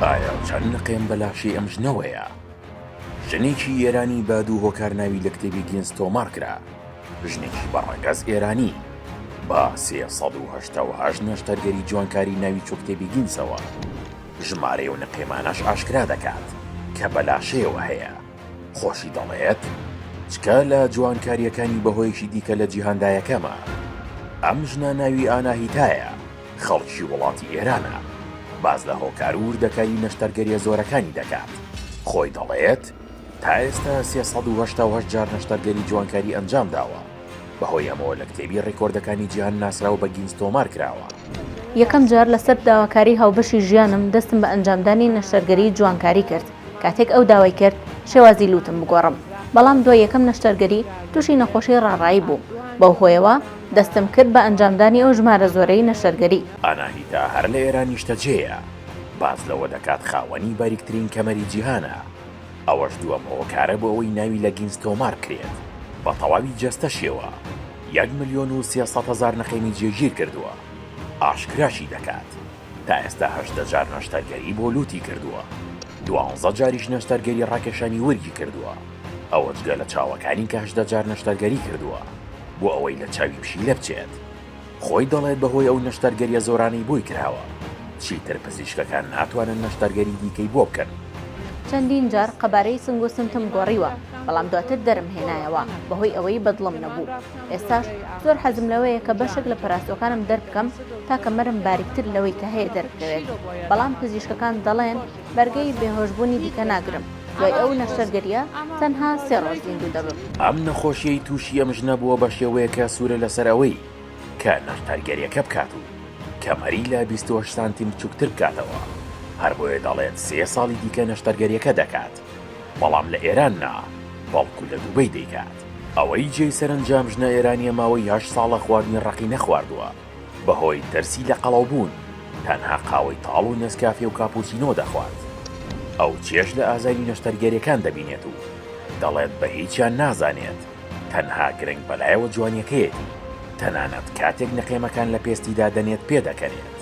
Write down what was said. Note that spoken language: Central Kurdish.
ئایا چەند نقێم بەلاشی ئەم ژنەوەیە؟ ژنێکی ئێرانی باد و هۆکار ناوی لە کتێبی گینز تۆمار کرا. ژنێکی بەڕەگەز ئێرانی با 388 نەشتەرگەری جوانکاری ناوی چوو کتێبی گینزەوە. ژمارە و نقێمانەش ئاشکرا دەکات کە بەلاشەیەوە هەیە. خۆشی دەڵێت چکە لە جوانکاریەکانی بەهۆیەکی دیکە لە جیهاندایەکەمە. ئەم ژنە ناوی ئاناهیتایە، خەڵکی وڵاتی ئێرانە. باز لە هۆکار و وردەکاری نەشتەرگەریە زۆرەکانی دەکات. خۆی دەڵێت تا ئێستا 388 جار نەشتەرگەری جوانکاری ئەنجام داوە. بەهۆی ئەمەوە لە کتێبی ڕێکۆردەکانی جیهان ناسراو بە گینز تۆمار کراوە. یەکەم جار لەسەر داواکاری هاوبەشی ژیانم دەستم بە ئەنجامدانی نەشتەرگەری جوانکاری کرد. کاتێک ئەو داوای کرد شێوازی لوتم بگۆڕم، بەڵام دوای یەکەم نەشتەرگەری تووشی نەخۆشی ڕاڕایی بوو. بەو هۆیەوە دەستم کرد بە ئەنجامدانی ئەو ژمارە زۆرەی نەشتەرگەری. ئاناهیتا هەر لە ئێرانی شتەجێیە. باز لەوە دەکات خاوەنی باریکترین کەمەری جیهانە. ئەوەش دووەم هۆکارە بۆ ئەوەی ناوی لە گینز تۆمار کرێت. بە تەواوی جەستەشیەوە 1,300,000 نەخێمی جێگیر کردووە. ئاشکراشی دەکات تا ئێستا 8 جار نەشتەرگەری بۆ لوتی کردووە. 12 جاریش نەشتەرگەری ڕاکێشانی وەرگی کردووە. ئەوە جگە لە چاوەکانی کە 8 جار نەشتەرگەری کردووە بۆ ئەوەی لە چاوی پشیلە بچێت. خۆی دەڵێت بەهۆی ئەو نەشتەرگەریە زۆرانەی بۆی کراوە. چیتر پزیشکەکان ناتوانن نەشتەرگەری دیکەی بۆ بکەن. چەندین جار قەبارەی سنگ و سمتم گۆڕیوە، بەڵام دواتر دەرم هێنایەوە بەهۆی ئەوەی بەدڵم نەبوو. ئێستاش زۆر حەزم لەوەیە کە بەشێک لە پاراستۆکانم دەربکەم تا کەمەرم باریکتر لەوەی کە هەیە دەربکەوێت. بەڵام پزیشکەکان دەڵێن بەرگەی بێهۆشبوونی دیکە ناگرم. دوای ئەو نەشتەرگەریە تەنها 3 ڕۆژ زیندوو دەبم. ئەم نەخۆشیەی تووشی ئەم ژنە بووە بە شێوەیەکە سوورە لەسەر ئەوەی کە نەشتەرگەریەکە بکات و کەمەری لە 28 سانتیم بچووکتر بکاتەوە. هەر بۆیە دەڵێت 3 ساڵی دیکە نەشتەرگەریەکە دەکات، بەڵام لە ئێران نا، بەڵکو لە دووبەی دەیکات. ئەوەی جێی سەرنجام ژنە ئێرانیە ماوەی 8 ساڵە خواردنی ڕقی نەخواردووە بەهۆی تەرسی لە قەڵەو بوون. تەنها قاوەی تاڵ و نەسکافێ و کاپوچینۆ دەخوارد. ئەو چێش لە ئازاری نەشتەرگەریەکان دەبینێت و دەڵێت بە هیچیان نازانێت، تەنها گرنگ بەلایەوە جوانیەکەیەتی. تەنانەت کاتێک نەخێمەکان لە پێستیدا دەنێت پێدەکەنێت.